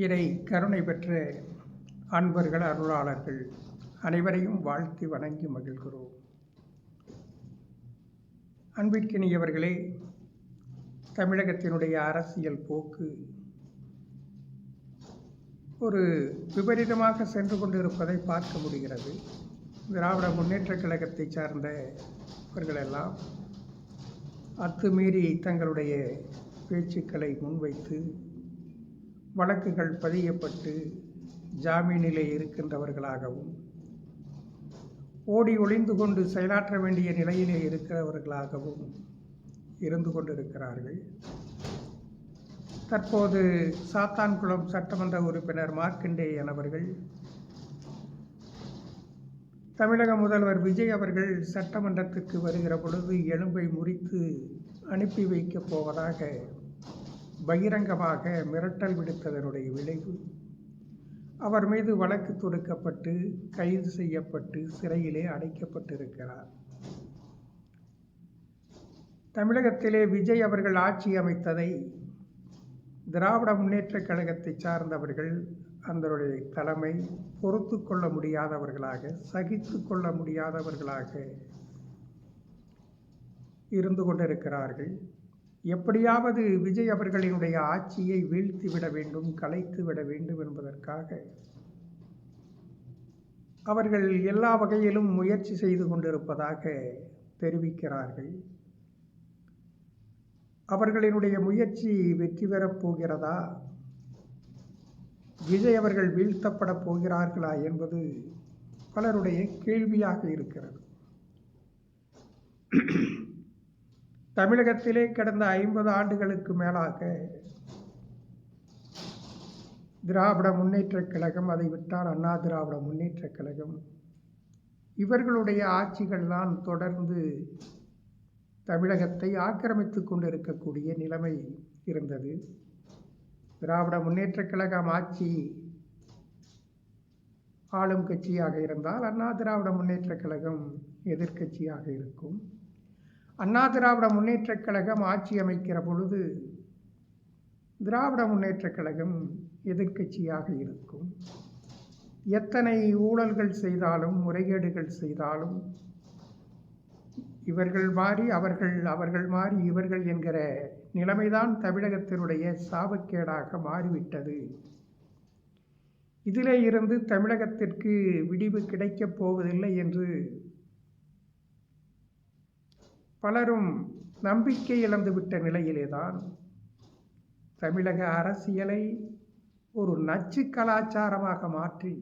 இறை கருணை பெற்ற அன்பர்கள், அருளாளர்கள் அனைவரையும் வாழ்த்தி வணங்கி மகிழ்கிறோம். அன்பிற்கினியவர்களே, தமிழகத்தினுடைய அரசியல் போக்கு ஒரு விபரீதமாக சென்று கொண்டிருப்பதை பார்க்க முடிகிறது. திராவிட முன்னேற்றக் கழகத்தை சார்ந்தவர்களெல்லாம் அத்துமீறி தங்களுடைய பேச்சுக்களை முன்வைத்து வழக்குகள் பதியப்பட்டு ஜாமீனிலே இருக்கின்றவர்களாகவும், ஓடி ஒளிந்து கொண்டு செயலாற்ற வேண்டிய நிலையிலே இருக்கிறவர்களாகவும் இருந்து கொண்டிருக்கிறார்கள். தற்போது சாத்தான்குளம் சட்டமன்ற உறுப்பினர் மார்க்கண்டேயன் அவர்கள் தமிழக முதல்வர் விஜய் அவர்கள் சட்டமன்றத்துக்கு வருகிற பொழுது எலும்பை முறித்து அனுப்பி வைக்கப் போவதாக பகிரங்கமாக மிரட்டல் விடுத்ததனுடைய விளைவு அவர் மீது வழக்கு தொடுக்கப்பட்டு கைது செய்யப்பட்டு சிறையிலே அடைக்கப்பட்டிருக்கிறார். தமிழகத்திலே விஜய் அவர்கள் ஆட்சி அமைத்ததை திராவிட முன்னேற்றக் கழகத்தை சார்ந்தவர்கள், அதனுடைய தலைமை பொறுத்து கொள்ள முடியாதவர்களாக, சகித்து கொள்ள முடியாதவர்களாக இருந்து கொண்டிருக்கிறார்கள். எப்படியாவது விஜய் அவர்களினுடைய ஆட்சியை வீழ்த்திவிட வேண்டும், கலைத்து விட வேண்டும் என்பதற்காக அவர்கள் எல்லா வகையிலும் முயற்சி செய்து கொண்டிருப்பதாக தெரிவிக்கிறார்கள். அவர்களினுடைய முயற்சி வெற்றி பெறப் போகிறதா, விஜய் அவர்கள் வீழ்த்தப்பட போகிறார்களா என்பது பலருடைய கேள்வியாக இருக்கிறது. தமிழகத்திலே கடந்த 50 ஆண்டுகளுக்கு மேலாக திராவிட முன்னேற்றக் கழகம், அதை விட்டால் அண்ணா திராவிட முன்னேற்றக் கழகம், இவர்களுடைய ஆட்சிகள்தான் தொடர்ந்து தமிழகத்தை ஆக்கிரமித்து கொண்டிருக்கக்கூடிய நிலைமை இருந்தது. திராவிட முன்னேற்றக் கழகம் ஆட்சி ஆளும் கட்சியாக இருந்தால் அண்ணா திராவிட முன்னேற்றக் கழகம் எதிர்க்கட்சியாக இருக்கும். அண்ணா திராவிட முன்னேற்றக் கழகம் ஆட்சி அமைக்கிற பொழுது திராவிட முன்னேற்றக் கழகம் எதிர்க்கட்சியாக இருக்கும். எத்தனை ஊழல்கள் செய்தாலும், முறைகேடுகள் செய்தாலும், இவர்கள் மாறி அவர்கள், அவர்கள் மாறி இவர்கள் என்கிற நிலைமைதான் தமிழகத்தினுடைய சாபக்கேடாக மாறிவிட்டது. இதிலே இருந்து தமிழகத்திற்கு விடிவு கிடைக்கப் போவதில்லை என்று பலரும் நம்பிக்கை இழந்துவிட்ட நிலையிலேதான் தமிழக அரசியலை ஒரு நச்சு கலாச்சாரமாக மாற்றி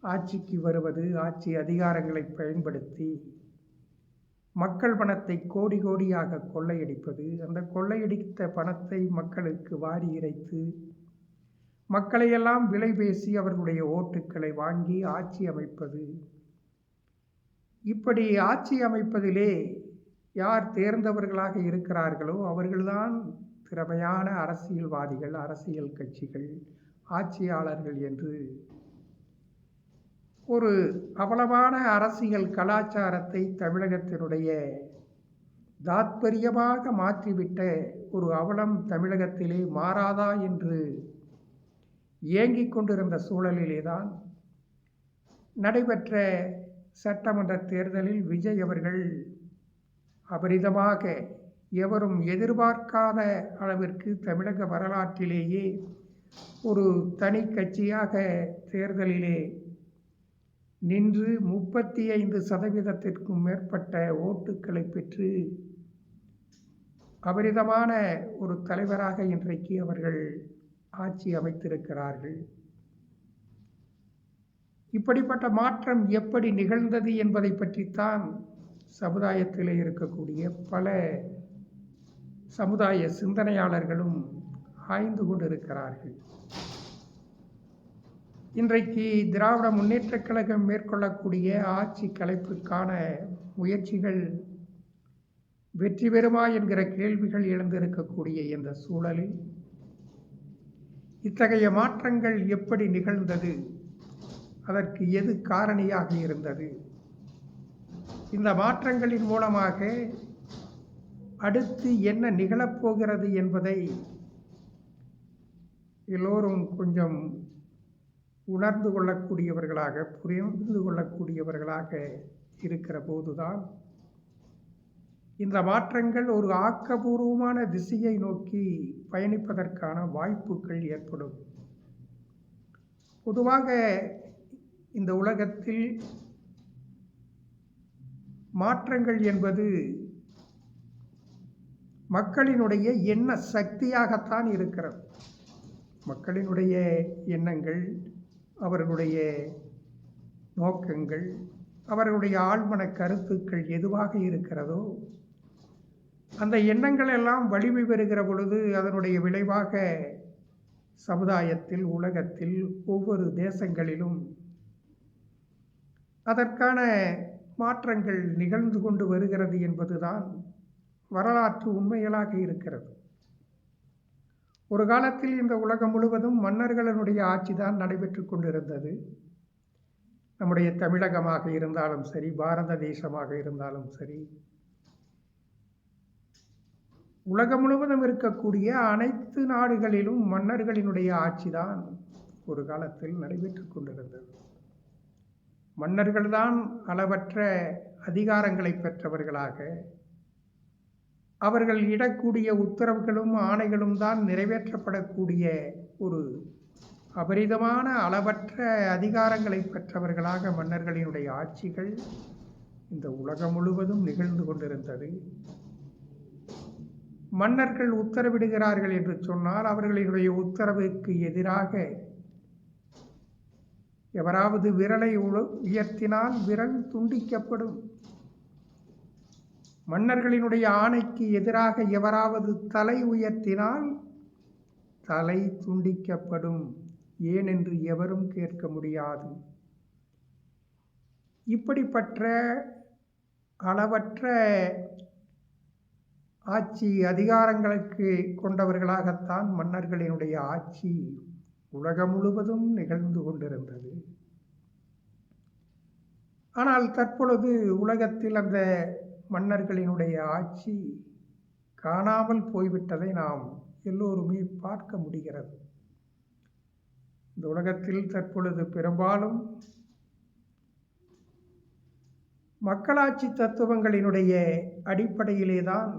ஆட்சிக்கு வருவது, ஆட்சி அதிகாரங்களை பயன்படுத்தி மக்கள் பணத்தை கோடி கோடியாக கொள்ளையடிப்பது, அந்த கொள்ளையடித்த பணத்தை மக்களுக்கு வாரி இறைத்து மக்களையெல்லாம் விலை பேசி அவர்களுடைய ஓட்டுக்களை வாங்கி ஆட்சி அமைப்பது. இப்படி ஆட்சி அமைப்பதிலே யார் தேர்ந்தவர்களாக இருக்கிறார்களோ அவர்கள்தான் திறமையான அரசியல்வாதிகள், அரசியல் கட்சிகள், ஆட்சியாளர்கள் என்று ஒரு அவலமான அரசியல் கலாச்சாரத்தை தமிழகத்தினுடைய தாத்பரியமாக மாற்றிவிட்ட ஒரு அவலம் தமிழகத்திலே மாறாதா என்று ஏங்கிக் கொண்டிருந்த சூழலிலேதான் நடைபெற்ற சட்டமன்ற தேர்தலில் விஜய் அவர்கள் அபரிதமாக, எவரும் எதிர்பார்க்காத அளவிற்கு தமிழக வரலாற்றிலேயே ஒரு தனி கட்சியாக தேர்தலிலே நின்று 35% மேற்பட்ட ஓட்டுக்களை பெற்று அபரிதமான ஒரு தலைவராக இன்றைக்கு அவர்கள் ஆட்சி அமைத்திருக்கிறார்கள். இப்படிப்பட்ட மாற்றம் எப்படி நிகழ்ந்தது என்பதை பற்றித்தான் சமுதாயத்திலே இருக்கக்கூடிய பல சமுதாய சிந்தனையாளர்களும் ஆய்ந்து கொண்டிருக்கிறார்கள். இன்றைக்கு திராவிட முன்னேற்றக் கழகம் மேற்கொள்ளக்கூடிய ஆட்சி கலைப்புக்கான முயற்சிகள் வெற்றி பெறுமா என்கிற கேள்விகள் எழுந்திருக்கக்கூடிய இந்த சூழலில் இத்தகைய மாற்றங்கள் எப்படி நிகழ்ந்தது, அதற்கு எது காரணியாக இருந்தது, இந்த மாற்றங்களின் மூலமாக அடுத்து என்ன நிகழப்போகிறது என்பதை எல்லோரும் கொஞ்சம் உணர்ந்து கொள்ளக்கூடியவர்களாக, புரிந்து கொள்ளக்கூடியவர்களாக இருக்கிற போதுதான் இந்த மாற்றங்கள் ஒரு ஆக்கபூர்வமான திசையை நோக்கி பயணிப்பதற்கான வாய்ப்புகள் ஏற்படும். பொதுவாக இந்த உலகத்தில் மாற்றங்கள் என்பது மக்களினுடைய எண்ண சக்தியாகத்தான் இருக்கிறது. மக்களினுடைய எண்ணங்கள், அவர்களுடைய நோக்கங்கள், அவர்களுடைய ஆழ்மன கருத்துக்கள் எதுவாக இருக்கிறதோ அந்த எண்ணங்கள் எல்லாம் வலிமை பெறுகிற பொழுது அதனுடைய விளைவாக சமுதாயத்தில், உலகத்தில், ஒவ்வொரு தேசங்களிலும் அதற்கான மாற்றங்கள் நிகழ்ந்து கொண்டு வருகிறது என்பதுதான் வரலாற்று உண்மைகளாக இருக்கிறது. ஒரு காலத்தில் இந்த உலகம் முழுவதும் மன்னர்களுடைய ஆட்சி தான் நடைபெற்று கொண்டிருந்தது. நம்முடைய தமிழகமாக இருந்தாலும் சரி, பாரத தேசமாக இருந்தாலும் சரி, உலகம் முழுவதும் இருக்கக்கூடிய அனைத்து நாடுகளிலும் மன்னர்களினுடைய ஆட்சி தான் ஒரு காலத்தில் நடைபெற்று கொண்டிருந்தது. மன்னர்கள்தான் அளவற்ற அதிகாரங்களை பெற்றவர்களாக, அவர்கள் இடக்கூடிய உத்தரவுகளும் ஆணைகளும் தான் நிறைவேற்றப்படக்கூடிய ஒரு அபரிதமான அளவற்ற அதிகாரங்களை பெற்றவர்களாக மன்னர்களினுடைய ஆட்சிகள் இந்த உலகம் முழுவதும் நிகழ்ந்து கொண்டிருந்தது. மன்னர்கள் உத்தரவிடுகிறார்கள் என்று சொன்னால் அவர்களினுடைய உத்தரவுக்கு எதிராக எவராவது விரலை உயர்த்தினால் விரல் துண்டிக்கப்படும். மன்னர்களினுடைய ஆணைக்கு எதிராக எவராவது தலை உயர்த்தினால் தலை துண்டிக்கப்படும். ஏனென்று எவரும் கேட்க முடியாது. இப்படிப்பட்ட அளவற்ற ஆட்சி அதிகாரங்களுக்கு கொண்டவர்களாகத்தான் மன்னர்களினுடைய ஆட்சி உலகம் முழுவதும் நிகழ்ந்து கொண்டிருந்தது. ஆனால் தற்பொழுது உலகத்தில் அந்த மன்னர்களினுடைய ஆட்சி காணாமல் போய்விட்டதை நாம் எல்லோருமே பார்க்க முடிகிறது. இந்த உலகத்தில் தற்பொழுது பெரும்பாலும் மக்களாட்சி தத்துவங்களினுடைய அடிப்படையிலே தான்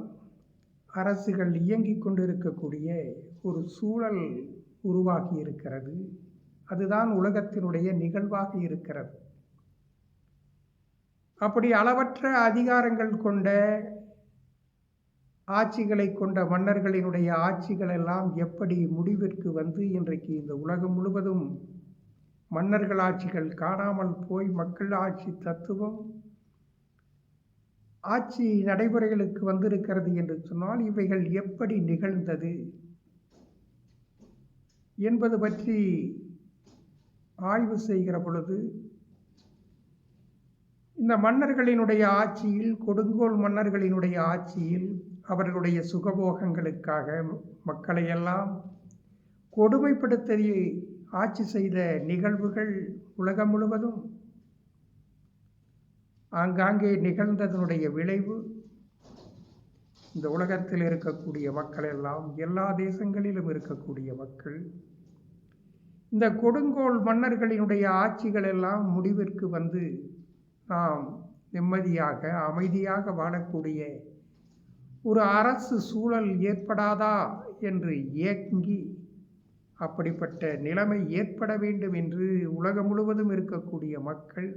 அரசுகள் இயங்கிக் கொண்டிருக்கக்கூடிய ஒரு சூழல் உருவாகி இருக்கிறது. அதுதான் உலகத்தினுடைய நிகழ்வாக இருக்கிறது. அப்படி அளவற்ற அதிகாரங்கள் கொண்ட ஆட்சிகளை கொண்ட மன்னர்களினுடைய ஆட்சிகள் எல்லாம் எப்படி முடிவிற்கு வந்து இன்றைக்கு இந்த உலகம் முழுவதும் மன்னர்கள் ஆட்சிகள் காணாமல் போய் மக்கள் ஆட்சி தத்துவம் ஆட்சி நடைமுறைகளுக்கு வந்திருக்கிறது என்று சொன்னால் இவைகள் எப்படி நிகழ்ந்தது என்பது பற்றி ஆய்வு செய்கிற பொழுது இந்த மன்னர்களினுடைய ஆட்சியில், கொடுங்கோல் மன்னர்களினுடைய ஆட்சியில் அவர்களுடைய சுகபோகங்களுக்காக மக்களையெல்லாம் கொடுமைப்படுத்தி ஆட்சி செய்த நிகழ்வுகள் உலகம் முழுவதும் ஆங்காங்கே நிகழ்ந்ததனுடைய விளைவு இந்த உலகத்தில் இருக்கக்கூடிய மக்கள் எல்லாம், எல்லா தேசங்களிலும் இருக்கக்கூடிய மக்கள், இந்த கொடுங்கோல் மன்னர்களினுடைய ஆட்சிகள் எல்லாம் முடிவிற்கு வந்து நாம் நிம்மதியாக அமைதியாக வாழக்கூடிய ஒரு அரசு சூழல் ஏற்படாதா என்று ஏங்கி அப்படிப்பட்ட நிலைமை ஏற்பட வேண்டும் என்று உலகம் முழுவதும் இருக்கக்கூடிய மக்கள்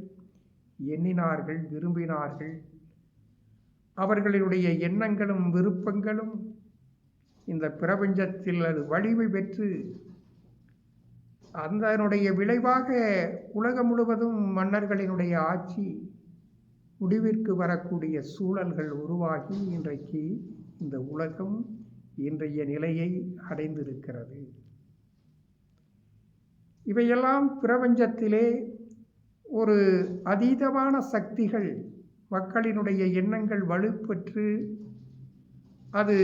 எண்ணினார்கள், விரும்பினார்கள். அவர்களுடைய எண்ணங்களும் விருப்பங்களும் இந்த பிரபஞ்சத்தில் அது வலிமை பெற்று அதனுடைய விளைவாக உலகம் முழுவதும் மன்னர்களினுடைய ஆட்சி முடிவிற்கு வரக்கூடிய சூழல்கள் உருவாகி இன்றைக்கு இந்த உலகம் இன்றைய நிலையை அடைந்திருக்கிறது. இவையெல்லாம் பிரபஞ்சத்திலே ஒரு அதீதமான சக்திகள், மக்களினுடைய எண்ணங்கள் வலுப்பெற்று அது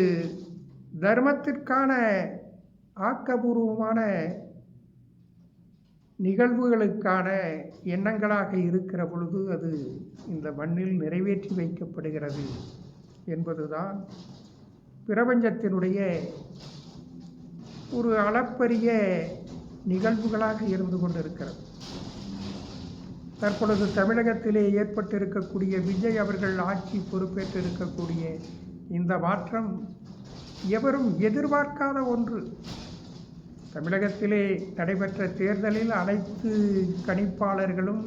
தர்மத்திற்கான ஆக்கபூர்வமான நிகழ்வுகளுக்கான எண்ணங்களாக இருக்கிற பொழுது அது இந்த மண்ணில் நிறைவேற்றி வைக்கப்படுகிறது என்பதுதான் பிரபஞ்சத்தினுடைய ஒரு அளப்பரிய நிகழ்வுகளாக இருந்து கொண்டிருக்கிறது. தற்பொழுது தமிழகத்திலே ஏற்பட்டிருக்கக்கூடிய விஜய் அவர்கள் ஆட்சி பொறுப்பேற்றிருக்கக்கூடிய இந்த மாற்றம் எவரும் எதிர்பார்க்காத ஒன்று. தமிழகத்திலே நடைபெற்ற தேர்தலில் அனைத்து கணிப்பாளர்களும்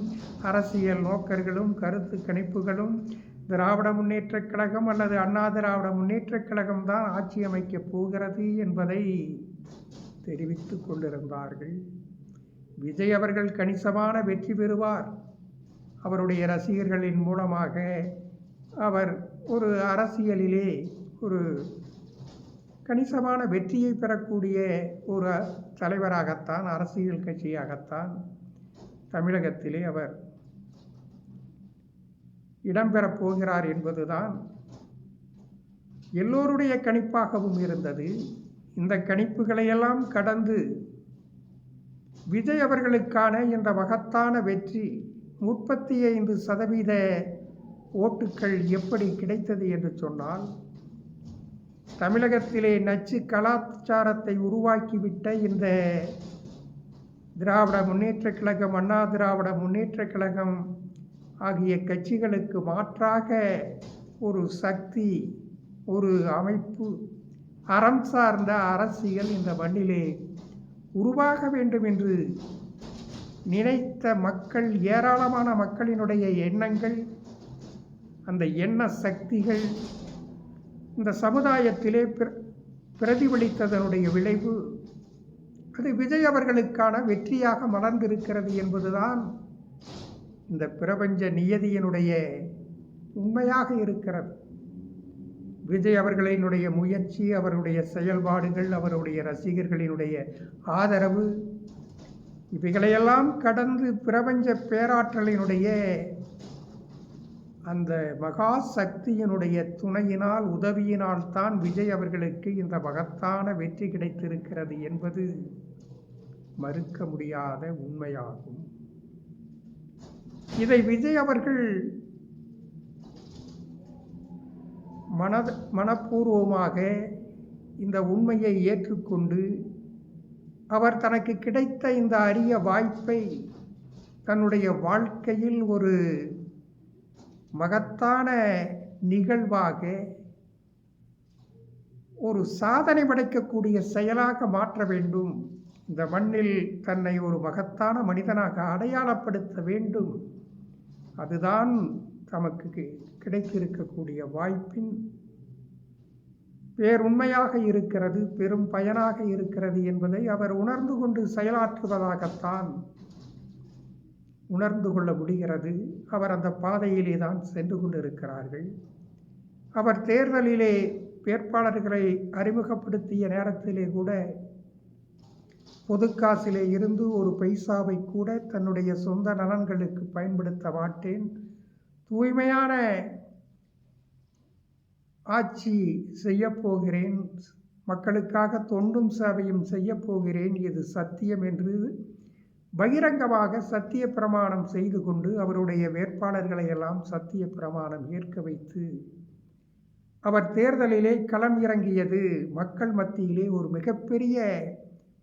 அரசியல் நோக்கர்களும் கருத்து கணிப்புகளும் திராவிட முன்னேற்றக் கழகம் அல்லது அண்ணா திராவிட முன்னேற்றக் கழகம் தான் ஆட்சி அமைக்கப் போகிறது என்பதை தெரிவித்து கொண்டிருந்தார்கள். விஜய் அவர்கள் கணிசமான வெற்றி பெறுவார். அவருடைய ரசிகர்களின் மூலமாக அவர் ஒரு அரசியலிலே ஒரு கணிசமான வெற்றியை பெறக்கூடிய ஒரு தலைவராகத்தான், அரசியல் கட்சியாகத்தான் தமிழகத்திலே அவர் இடம்பெறப் போகிறார் என்பதுதான் எல்லோருடைய கணிப்பாகவும் இருந்தது. இந்த கணிப்புகளையெல்லாம் கடந்து விஜய் அவர்களுக்கான இந்த மகத்தான வெற்றி 35% ஓட்டுக்கள் எப்படி கிடைத்தது என்று சொன்னால், தமிழகத்திலே நச்சு கலாச்சாரத்தை உருவாக்கிவிட்ட இந்த திராவிட முன்னேற்றக் கழகம், அண்ணா திராவிட முன்னேற்றக் கழகம் ஆகிய கட்சிகளுக்கு மாற்றாக ஒரு சக்தி, ஒரு அமைப்பு, அறம் சார்ந்த அரசியல் இந்த மண்ணிலே உருவாக வேண்டும் என்று நினைத்த மக்கள், ஏராளமான மக்களினுடைய எண்ணங்கள், அந்த எண்ண சக்திகள் இந்த சமுதாயத்திலே பிரதிபலித்ததனுடைய விளைவு அது விஜய் அவர்களுக்கான வெற்றியாக மலர்ந்திருக்கிறது என்பதுதான் இந்த பிரபஞ்ச நியதியினுடைய உண்மையாக இருக்கிறது. விஜய் அவர்களினுடைய முயற்சி, அவருடைய செயல்பாடுகள், அவருடைய ரசிகர்களினுடைய ஆதரவு, இவைகளையெல்லாம் கடந்து பிரபஞ்ச பேராற்றலினுடைய அந்த மகா சக்தியினுடைய துணையினால், உதவியினால் தான் விஜய் அவர்களுக்கு இந்த மகத்தான வெற்றி கிடைத்திருக்கிறது என்பது மறுக்க முடியாத உண்மையாகும். இதை விஜய் அவர்கள் மனப்பூர்வமாக இந்த உண்மையை ஏற்றுக்கொண்டு அவர் தனக்கு கிடைத்த இந்த அரிய வாய்ப்பை தன்னுடைய வாழ்க்கையில் ஒரு மகத்தான நிகழ்வாக, ஒரு சாதனை படைக்கக்கூடிய செயலாக மாற்ற வேண்டும். இந்த மண்ணில் தன்னை ஒரு மகத்தான மனிதனாக அடையாளப்படுத்த வேண்டும். அதுதான் தமக்கு கிடைத்திருக்கக்கூடிய வாய்ப்பின் பேருண்மையாக இருக்கிறது, பெரும் பயனாக இருக்கிறது என்பதை அவர் உணர்ந்து கொண்டு செயலாற்றுவதாகத்தான் உணர்ந்து கொள்ள முடிகிறது. அவர் அந்த பாதையிலே தான் சென்று கொண்டிருக்கிறார்கள். அவர் தேர்தலிலே வேட்பாளர்களை அறிமுகப்படுத்திய நேரத்திலே கூட பொதுக்காசிலே இருந்து ஒரு பைசாவை கூட தன்னுடைய சொந்த நலன்களுக்கு பயன்படுத்த மாட்டேன், தூய்மையான ஆட்சி செய்யப்போகிறேன், மக்களுக்காக தொண்டும் சேவையும் செய்யப்போகிறேன், இது சத்தியம் என்று பகிரங்கமாக சத்திய பிரமாணம் செய்து கொண்டு அவருடைய வேட்பாளர்களை எல்லாம் சத்திய பிரமாணம் ஏற்க வைத்து அவர் தேர்தலிலே களம் இறங்கியது மக்கள் மத்தியிலே ஒரு மிகப்பெரிய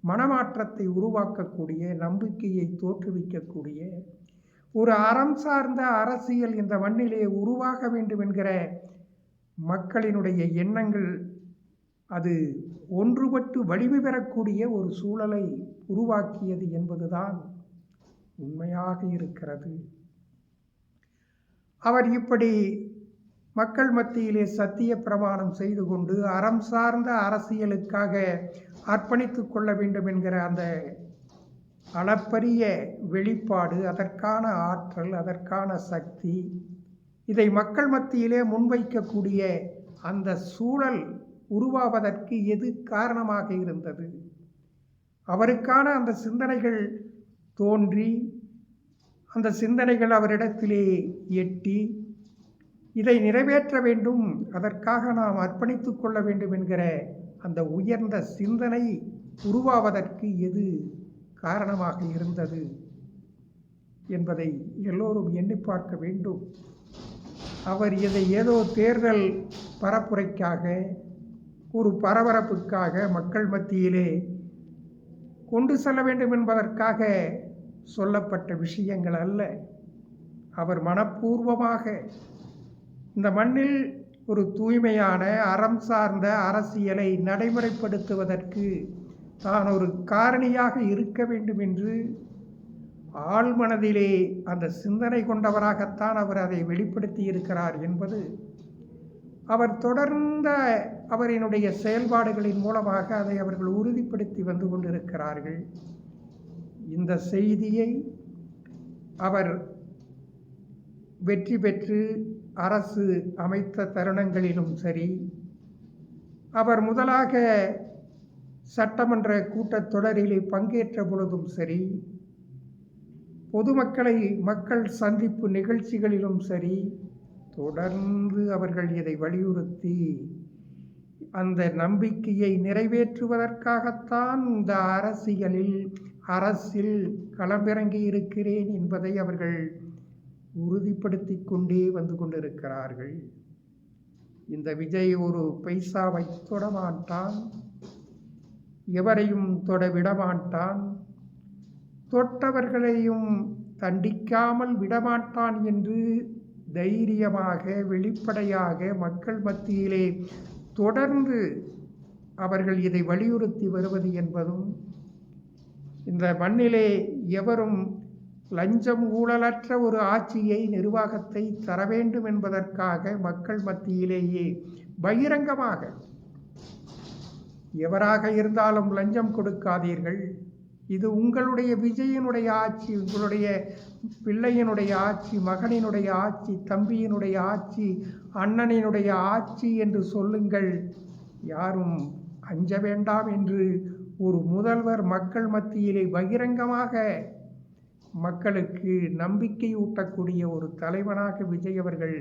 மனமாற்றத்தை உருவாக்கக்கூடிய, நம்பிக்கையை தோற்றுவிக்கக்கூடிய ஒரு அறம் சார்ந்த அரசியல் இந்த மண்ணிலே உருவாக வேண்டும் என்கிற மக்களினுடைய எண்ணங்கள் அது ஒன்றுபட்டு வலிமை பெறக்கூடிய ஒரு சூழலை உருவாக்கியது என்பதுதான் உண்மையாக இருக்கிறது. அவர் இப்படி மக்கள் மத்தியிலே சத்திய பிரமாணம் செய்து கொண்டு அறம் சார்ந்த அரசியலுக்காக அர்ப்பணித்து கொள்ள வேண்டும் என்கிற அந்த அளப்பரிய வெளிப்பாடு, அதற்கான ஆற்றல், அதற்கான சக்தி, இதை மக்கள் மத்தியிலே முன்வைக்கக்கூடிய அந்த சூழல் உருவாவதற்கு எது காரணமாக இருந்தது? அவருக்கான அந்த சிந்தனைகள் தோன்றி, அந்த சிந்தனைகள் அவரிடத்திலே எட்டி, இதை நிறைவேற்ற வேண்டும், அதற்காக நாம் அர்ப்பணித்து கொள்ள வேண்டும் என்கிற அந்த உயர்ந்த சிந்தனை உருவாவதற்கு எது காரணமாக இருந்தது என்பதை எல்லோரும் எண்ணி பார்க்க வேண்டும். அவர் இதை ஏதோ தேர்தல் பரப்புரைக்காக, ஒரு பரபரப்புக்காக மக்கள் மத்தியிலே கொண்டு செல்ல வேண்டும் என்பதற்காக சொல்லப்பட்ட விஷயங்கள் அல்ல. அவர் மனப்பூர்வமாக இந்த மண்ணில் ஒரு தூய்மையான அறம் சார்ந்த அரசியலை நடைமுறைப்படுத்துவதற்கு தான் ஒரு காரணியாக இருக்க வேண்டும் என்று ஆழ்மனதிலே அந்த சிந்தனை கொண்டவராகத்தான் அவர் அதை வெளிப்படுத்தி இருக்கிறார் என்பது அவர் தொடர்ந்த அவரினுடைய செயல்பாடுகளின் மூலமாக அதை அவர்கள் உறுதிப்படுத்தி வந்து கொண்டிருக்கிறார்கள். இந்த செய்தியை அவர் வெற்றி பெற்று அரசு அமைத்த தருணங்களிலும் சரி, அவர் முதலாக சட்டமன்ற கூட்டத்தொடரிலே பங்கேற்ற பொழுதும் சரி, பொதுமக்களை மக்கள் சந்திப்பு நிகழ்ச்சிகளிலும் சரி, தொடர்ந்து அவர்கள் இதை வலியுறுத்தி அந்த நம்பிக்கையை நிறைவேற்றுவதற்காகத்தான் இந்த அரசில் களமிறங்கி இருக்கிறேன் என்பதை அவர்கள் உறுதிப்படுத்தி கொண்டே வந்து கொண்டிருக்கிறார்கள். இந்த விஜய் ஒரு பைசாவை தொடமாட்டான், எவரையும் தொட விடமாட்டான், தொட்டவர்களையும் தண்டிக்காமல் விடமாட்டான் என்று தைரியமாக வெளிப்படையாக மக்கள் மத்தியிலே தொடர்ந்து அவர்கள் இதை வலியுறுத்தி வருவது என்பதும், இந்த மண்ணிலே எவரும் லஞ்சம் ஊழலற்ற ஒரு ஆட்சியை நிர்வாகத்தை தர வேண்டும் என்பதற்காக மக்கள் மத்தியிலேயே பகிரங்கமாக எவராக இருந்தாலும் லஞ்சம் கொடுக்காதீர்கள், இது உங்களுடைய விஜயனுடைய ஆட்சி, உங்களுடைய பிள்ளையினுடைய ஆட்சி, மகனினுடைய ஆட்சி, தம்பியினுடைய ஆட்சி, அண்ணனினுடைய ஆட்சி என்று சொல்லுங்கள், யாரும் அஞ்ச வேண்டாம் என்று ஒரு முதல்வர் மக்கள் மத்தியிலே பகிரங்கமாக மக்களுக்கு நம்பிக்கை ஊட்டக்கூடிய ஒரு தலைவனாக விஜய் அவர்கள்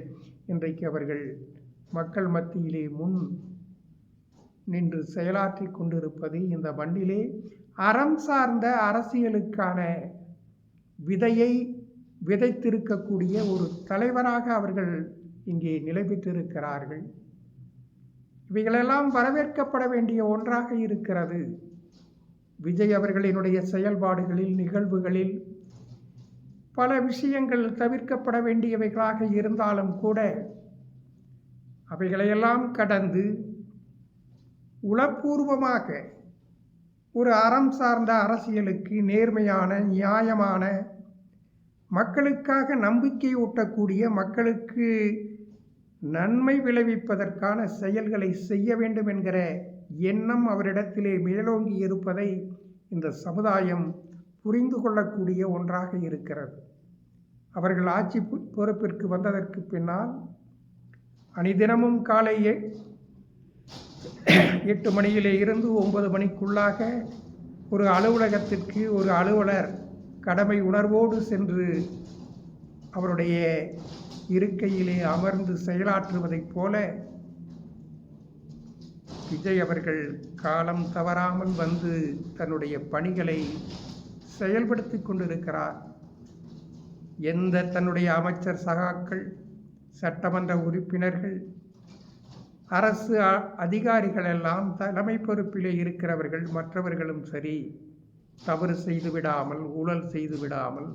இன்றைக்கு அவர்கள் மக்கள் மத்தியிலே முன் நின்று செயலாற்றி கொண்டிருப்பது இந்த மண்ணிலே அறம் சார்ந்த அரசியலுக்கான விதையை விதைத்திருக்கக்கூடிய ஒரு தலைவராக அவர்கள் இங்கே நிலை பெற்றிருக்கிறார்கள். இவைகளெல்லாம் வரவேற்கப்பட வேண்டிய ஒன்றாக இருக்கிறது. விஜய் அவர்களினுடைய செயல்பாடுகளில், நிகழ்வுகளில் பல விஷயங்கள் தவிர்க்கப்பட வேண்டியவைகளாக இருந்தாலும் கூட அவைகளையெல்லாம் கடந்து உளப்பூர்வமாக ஒரு அறம் சார்ந்த அரசியலுக்கு, நேர்மையான, நியாயமான, மக்களுக்காக நம்பிக்கை ஊட்டக்கூடிய, மக்களுக்கு நன்மை விளைவிப்பதற்கான செயல்களை செய்ய வேண்டும் என்கிற எண்ணம் அவரிடத்திலே மேலோங்கி இருப்பதை இந்த சமுதாயம் புரிந்து கொள்ளக்கூடிய ஒன்றாக இருக்கிறது. அவர்கள் ஆட்சி பொறுப்பிற்கு வந்ததற்கு பின்னால் அணிதினமும் காலை 8 மணியிலே இருந்து 9 மணிக்குள்ளாக ஒரு அலுவலகத்திற்கு ஒரு அலுவலர் கடமை உணர்வோடு சென்று அவருடைய இருக்கையிலே அமர்ந்து செயலாற்றுவதைப் போல விஜய் அவர்கள் காலம் தவறாமல் வந்து தன்னுடைய பணிகளை செயல்படுத்தி கொண்டிருக்கிறார். எந்த தன்னுடைய அமைச்சர் சகாக்கள், சட்டமன்ற உறுப்பினர்கள், அரசு அதிகாரிகள் எல்லாம் தலைமை பொறுப்பிலே இருக்கிறவர்கள் மற்றவர்களும் சரி, தவறு செய்து விடாமல், ஊழல் செய்து விடாமல்,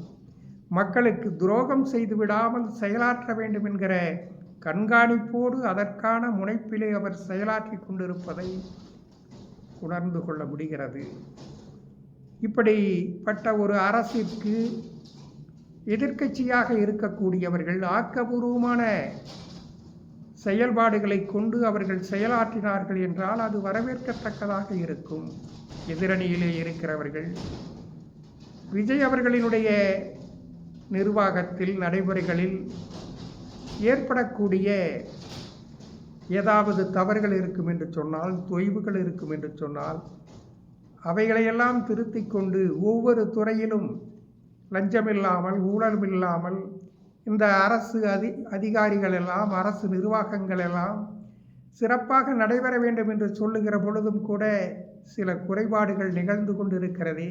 மக்களுக்கு துரோகம் செய்து விடாமல் செயலாற்ற வேண்டும் என்கிற கண்காணிப்போடு அதற்கான முனைப்பிலே அவர் செயலாற்றி கொண்டிருப்பதை உணர்ந்து கொள்ள முடிகிறது. இப்படிப்பட்ட ஒரு அரசிற்கு எதிர்க்கட்சியாக இருக்கக்கூடியவர்கள் ஆக்கபூர்வமான செயல்பாடுகளை கொண்டு அவர்கள் செயலாற்றினார்கள் என்றால் அது வரவேற்கத்தக்கதாக இருக்கும். எதிரணியிலே இருக்கிறவர்கள் விஜய் அவர்களினுடைய நிர்வாகத்தில், நடைமுறைகளில் ஏற்படக்கூடிய ஏதாவது தவறுகள் இருக்கும் என்று சொன்னால், தொய்வுகள் இருக்கும் என்று சொன்னால், அவைகளையெல்லாம் திருத்தி கொண்டு ஒவ்வொரு துறையிலும் லஞ்சமில்லாமல், ஊழலுமில்லாமல் இந்த அரசு அதிகாரிகள் எல்லாம், அரசு நிர்வாகங்கள் எல்லாம் சிறப்பாக நடைபெற வேண்டும் என்று சொல்லுகிற பொழுதும் கூட சில குறைபாடுகள் நிகழ்ந்து கொண்டிருக்கிறதே,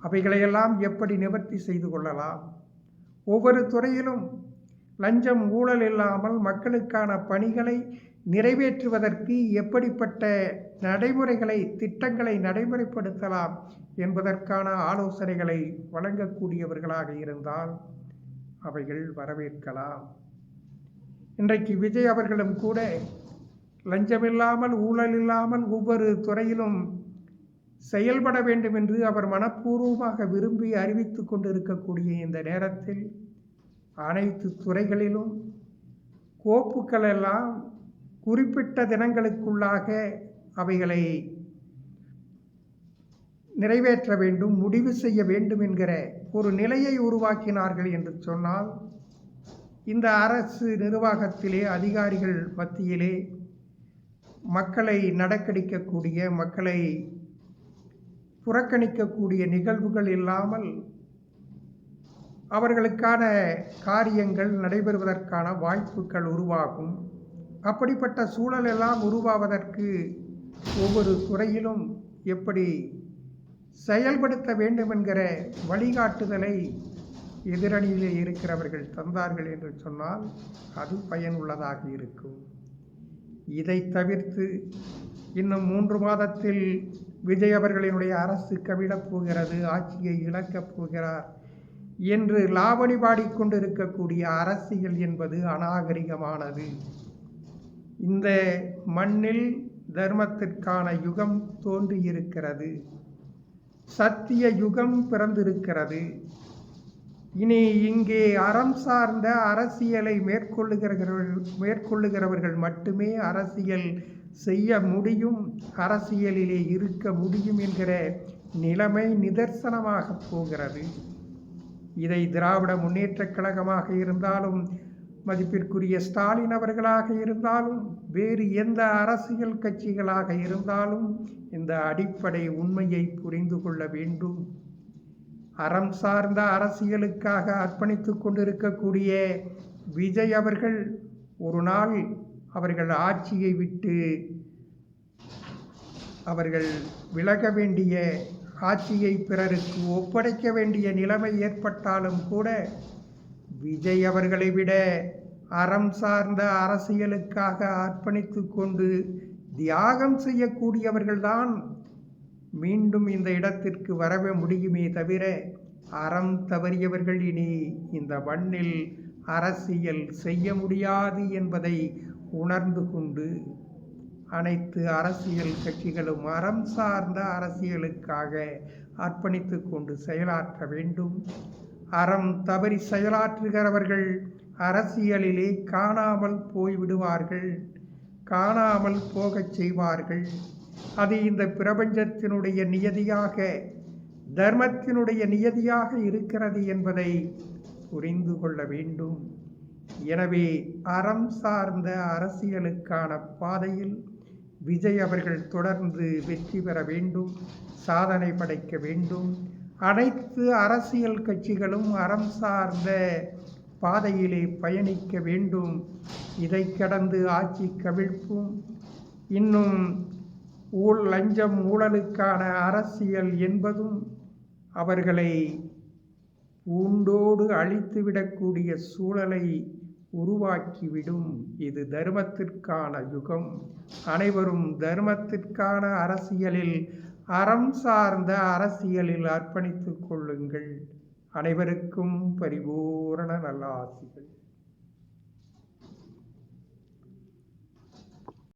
அவைகளையெல்லாம் எப்படி நிவர்த்தி செய்து கொள்ளலாம்? ஒவ்வொரு துறையிலும் லஞ்சம், ஊழல் இல்லாமல் மக்களுக்கான பணிகளை நிறைவேற்றுவதற்கு எப்படிப்பட்ட நடைமுறைகளை, திட்டங்களை நடைமுறைப்படுத்தலாம் என்பதற்கான ஆலோசனைகளை வழங்கக்கூடியவர்களாக இருந்தால் அவைகள் வரவேற்கலாம். இன்றைக்கு விஜய் அவர்களும் கூட லஞ்சமில்லாமல், ஊழல் இல்லாமல் ஒவ்வொரு துறையிலும் செயல்பட வேண்டும் என்று அவர் மனப்பூர்வமாக விரும்பி அறிவித்து கொண்டிருக்கக்கூடிய இந்த நேரத்தில் அனைத்து துறைகளிலும் கோப்புக்கள் எல்லாம் குறிப்பிட்ட தினங்களுக்குள்ளாக அவைகளை நிறைவேற்ற வேண்டும், முடிவு செய்ய வேண்டும் என்கிற ஒரு நிலையை உருவாக்கினார்கள் என்று சொன்னால், இந்த அரசு நிர்வாகத்திலே, அதிகாரிகள் மத்தியிலே மக்களை நடக்கடிக்கக்கூடிய, மக்களை புறக்கணிக்கக்கூடிய நிகழ்வுகள் இல்லாமல் அவர்களுக்கான காரியங்கள் நடைபெறுவதற்கான வாய்ப்புகள் உருவாகும். அப்படிப்பட்ட சூழல் எல்லாம் உருவாவதற்கு ஒவ்வொரு துறையிலும் எப்படி செயல்படுத்த வேண்டும் என்கிற வழிகாட்டுதலை எதிரணியிலே இருக்கிறவர்கள் தந்தார்கள் என்று சொன்னால் அது பயனுள்ளதாக இருக்கும். இதை தவிர்த்து இன்னும் 3 மாதத்தில் விஜய் அவர்களினுடைய அரசு கவிழப் போகிறது, ஆட்சியை இழக்கப் போகிறார் என்று லாவணி பாடிக்கொண்டிருக்கக்கூடிய அரசியல் என்பது அநாகரிகமானது. இந்த மண்ணில் தர்மத்திற்கான யுகம் தோன்றியிருக்கிறது, சத்திய யுகம் பிறந்திருக்கிறது. இனி இங்கே அறம் சார்ந்த அரசியலை மேற்கொள்ளுகிறவர்கள் மட்டுமே அரசியல் செய்ய முடியும், அரசியலிலே இருக்க முடியும் என்கிற நிலைமை நிதர்சனமாக போகிறது. இதை திராவிட முன்னேற்றக் கழகமாக இருந்தாலும், மதிப்பிற்குரிய ஸ்டாலின் அவர்களாக இருந்தாலும், வேறு எந்த அரசியல் கட்சிகளாக இருந்தாலும் இந்த அடிப்படை உண்மையை புரிந்து கொள்ள வேண்டும். அறம் சார்ந்த அரசியலுக்காக அர்ப்பணித்து கொண்டிருக்கக்கூடிய விஜய் அவர்கள் ஒரு நாள் அவர்கள் ஆட்சியை விட்டு அவர்கள் விலக வேண்டிய, ஆட்சியை பிறருக்கு ஒப்படைக்க வேண்டிய நிலைமை ஏற்பட்டாலும் கூட விஜய் அவர்களை விட அறம் சார்ந்த அரசியலுக்காக அர்ப்பணித்து கொண்டு தியாகம் செய்யக்கூடியவர்கள்தான் மீண்டும் இந்த இடத்திற்கு வரவே முடியுமே தவிர, அறம் தவறியவர்கள் இனி இந்த மண்ணில் அரசியல் செய்ய முடியாது என்பதை உணர்ந்து கொண்டு அனைத்து அரசியல் கட்சிகளும் அறம் சார்ந்த அரசியலுக்காக அர்ப்பணித்து கொண்டு செயலாற்ற வேண்டும். அறம் தவறி செயலாற்றுகிறவர்கள் அரசியலிலே காணாமல் போய்விடுவார்கள், காணாமல் போகச் செய்வார்கள். அது இந்த பிரபஞ்சத்தினுடைய நியதியாக, தர்மத்தினுடைய நியதியாக இருக்கிறது என்பதை புரிந்து கொள்ள வேண்டும். எனவே அறம் சார்ந்த அரசியலுக்கான பாதையில் விஜய் அவர்கள் தொடர்ந்து வெற்றி பெற வேண்டும், சாதனை படைக்க வேண்டும். அனைத்து அரசியல் கட்சிகளும் அறம் சார்ந்த பாதையிலே பயணிக்க வேண்டும். இதை கடந்து ஆட்சி கவிழ்ப்பும், இன்னும் லஞ்சம் ஊழலுக்கான அரசியல் என்பதும் அவர்களை பூண்டோடு அழித்துவிடக்கூடிய சூழலை உருவாக்கிவிடும். இது தர்மத்திற்கான யுகம். அனைவரும் தர்மத்திற்கான அரசியலில், அறம் சார்ந்த அரசியலில் அர்ப்பணித்துக் கொள்ளுங்கள். அனைவருக்கும் பரிபூரண நல்லாசிகள்.